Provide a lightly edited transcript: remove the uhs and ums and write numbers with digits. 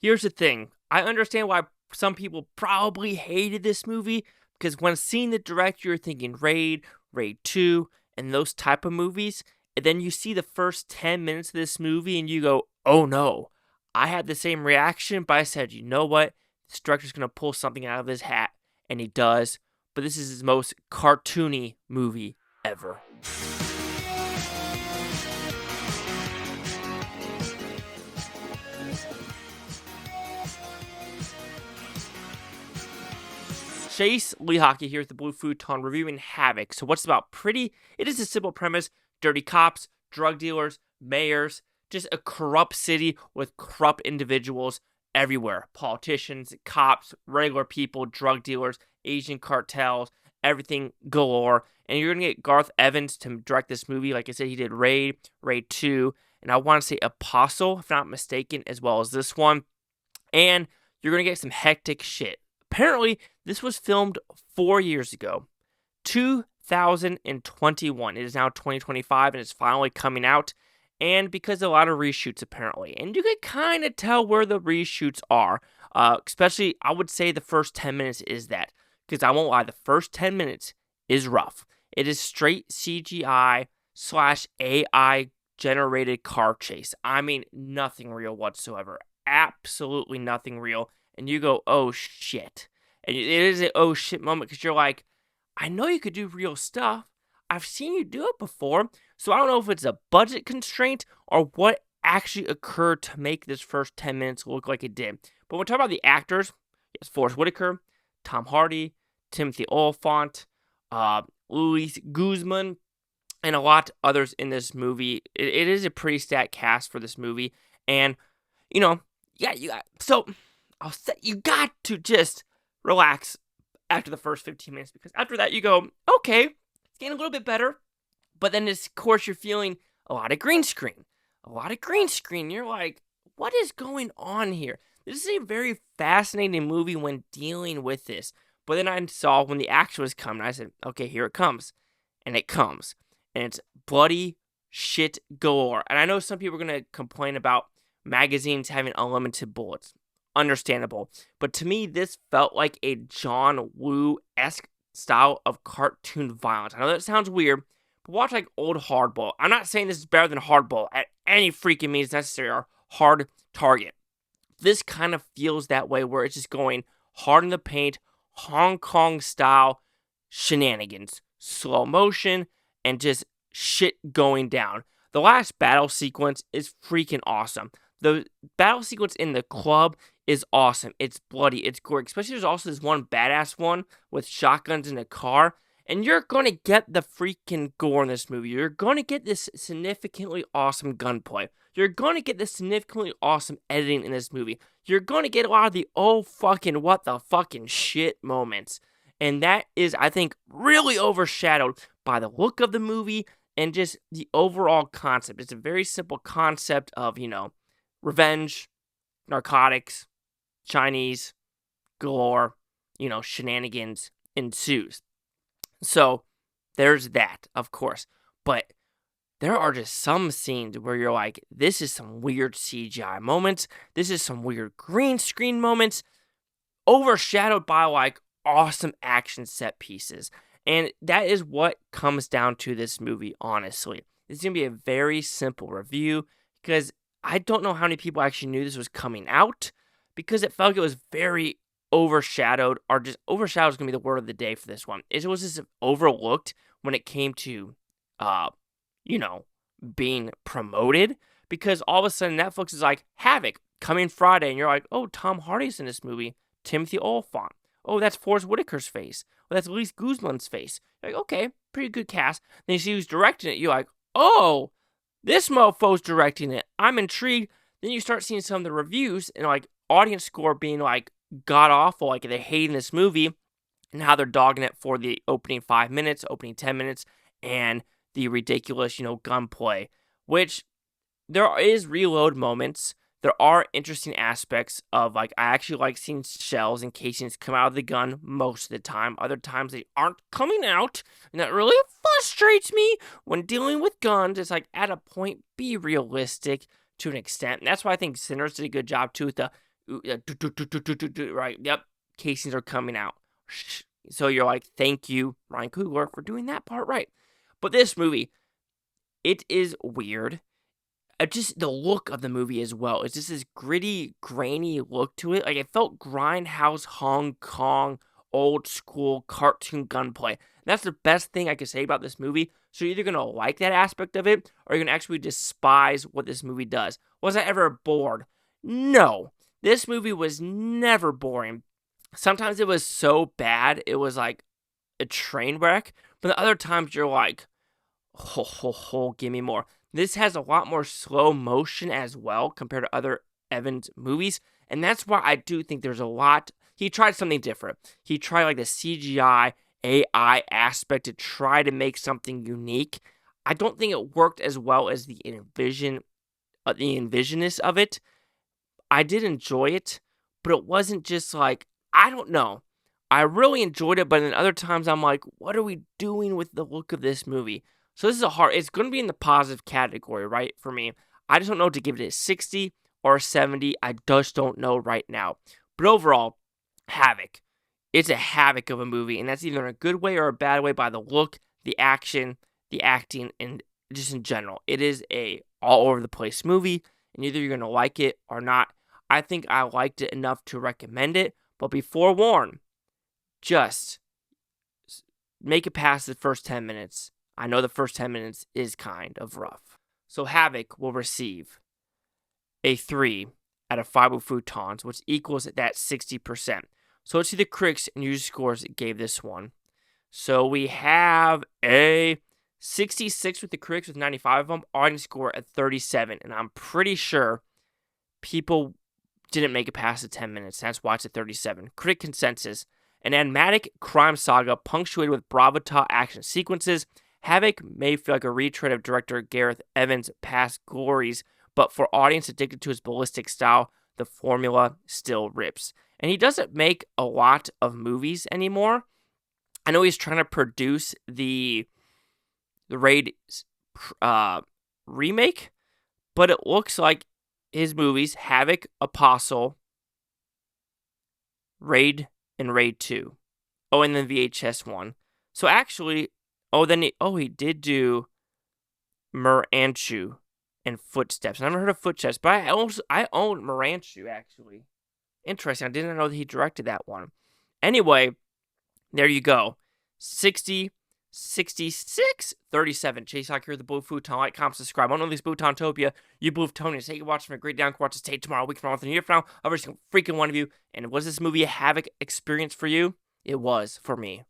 Here's the thing. I understand why some people probably hated this movie, because when seeing the director, you're thinking Raid 2, and those type of movies, and then you see the first 10 minutes of this movie and you go, oh no. I had the same reaction, but I said, you know what? This director's going to pull something out of his hat, and he does, but this is his most cartoony movie ever. Chase Lee Hockey here with the Blue Futon reviewing Havoc. So what's about it is a simple premise. Dirty cops, drug dealers, mayors, just a corrupt city with corrupt individuals everywhere. Politicians, cops, regular people, drug dealers, Asian cartels, everything galore. And you're going to get Gareth Evans to direct this movie. Like I said, he did Raid 2, and I want to say Apostle, if not mistaken, as well as this one. And you're going to get some hectic shit. Apparently, this was filmed 4 years ago, 2021. It is now 2025, and it's finally coming out, and because of a lot of reshoots, apparently. And you can kind of tell where the reshoots are, especially, I would say the first 10 minutes is that, because I won't lie, the first 10 minutes is rough. It is straight CGI/AI generated car chase. I mean, nothing real whatsoever. Absolutely nothing real. And you go, oh shit. And it is an oh shit moment because you're like, I know you could do real stuff. I've seen you do it before. So I don't know if it's a budget constraint or what actually occurred to make this first 10 minutes look like it did. But when we talk about the actors, yes, Forrest Whitaker, Tom Hardy, Timothy Olyphant, Luis Guzman, and a lot others in this movie. It is a pretty stacked cast for this movie. And, you got to just relax after the first 15 minutes, because after that you go, okay, it's getting a little bit better. But then, of course, you're feeling a lot of green screen. You're like, what is going on here? This is a very fascinating movie when dealing with this. But then I saw when the action was coming, I said, okay, here it comes. And it comes. And it's bloody shit galore. And I know some people are going to complain about magazines having unlimited bullets. Understandable. But to me, this felt like a John Woo-esque style of cartoon violence. I know that sounds weird, but watch like old Hardball. I'm not saying this is better than Hardball at any freaking means necessary or Hard Target. This kind of feels that way, where it's just going hard in the paint, Hong Kong style shenanigans, slow motion, and just shit going down. The last battle sequence is freaking awesome. The battle sequence in the club is awesome. It's bloody. It's gory. Especially there's also this one badass one with shotguns in a car. And you're going to get the freaking gore in this movie. You're going to get this significantly awesome gunplay. You're going to get this significantly awesome editing in this movie. You're going to get a lot of the oh fucking what the fucking shit moments. And that is, I think, really overshadowed by the look of the movie and just the overall concept. It's a very simple concept of, revenge, narcotics, Chinese, galore, shenanigans ensues. So, there's that, of course. But there are just some scenes where you're like, this is some weird CGI moments. This is some weird green screen moments, overshadowed by, like, awesome action set pieces. And that is what comes down to this movie, honestly. It's going to be a very simple review, because I don't know how many people actually knew this was coming out, because it felt like it was very overshadowed, or just overshadowed is going to be the word of the day for this one. It was just overlooked when it came to, being promoted, because all of a sudden Netflix is like, Havoc, coming Friday, and you're like, oh, Tom Hardy's in this movie, Timothy Olyphant. Oh, that's Forrest Whitaker's face. Oh, that's Luis Guzman's face. You're like, okay, pretty good cast. Then you see who's directing it, you're like, oh, this mofo's directing it. I'm intrigued. Then you start seeing some of the reviews and like audience score being like god awful, like they hate this movie, and how they're dogging it for the opening 5 minutes, opening 10 minutes, and the ridiculous, gunplay. Which there is reload moments. There are interesting aspects of, like, I actually like seeing shells and casings come out of the gun most of the time. Other times they aren't coming out, and that really frustrates me when dealing with guns. It's like, at a point, be realistic to an extent. And that's why I think Sinners did a good job, too, with the right? Yep, casings are coming out. So you're like, thank you, Ryan Coogler, for doing that part right. But this movie, it is weird. Just the look of the movie as well. It's just this gritty, grainy look to it. Like, it felt grindhouse Hong Kong, old school cartoon gunplay. That's the best thing I can say about this movie. So you're either going to like that aspect of it, or you're going to actually despise what this movie does. Was I ever bored? No. This movie was never boring. Sometimes it was so bad, it was like a train wreck. But the other times you're like, give me more. This has a lot more slow motion as well compared to other Evans movies. And that's why I do think there's a lot. He tried something different. He tried like the CGI AI aspect to try to make something unique. I don't think it worked as well as the envisionness of it. I did enjoy it, but it wasn't just like, I don't know. I really enjoyed it, but then other times I'm like, what are we doing with the look of this movie? So this is it's going to be in the positive category, right, for me. I just don't know to give it a 60 or a 70. I just don't know right now. But overall, Havoc. It's a havoc of a movie, and that's either in a good way or a bad way by the look, the action, the acting, and just in general. It is a all-over-the-place movie, and either you're going to like it or not. I think I liked it enough to recommend it, but be forewarned, just make it past the first 10 minutes. I know the first 10 minutes is kind of rough. So Havoc will receive a 3 out of 5 Futons, which equals that 60%. So let's see the critics and user scores that gave this one. So we have a 66 with the critics with 95 of them, audience score at 37. And I'm pretty sure people didn't make it past the 10 minutes. That's why it's at 37. Critic consensus: an enigmatic crime saga punctuated with bravata action sequences. Havoc may feel like a retread of director Gareth Evans' past glories, but for audience addicted to his ballistic style, the formula still rips. And he doesn't make a lot of movies anymore. I know he's trying to produce the Raid remake, but it looks like his movies, Havoc, Apostle, Raid, and Raid 2. Oh, and then VHS 1. So actually, he did do Miranchu and Footsteps. I never heard of Footsteps, but I own Miranchu, actually. Interesting. I didn't know that he directed that one. Anyway, there you go. 60, 66, 37. Chase Hawk here, the Blue Futon. Like, comment, subscribe. I don't know these Butontopia. You Blue Tonians. Hey, you watch from a great down watch to stay tomorrow, week from now, a year from now. Every single freaking one of you. And was this movie a Havoc experience for you? It was for me.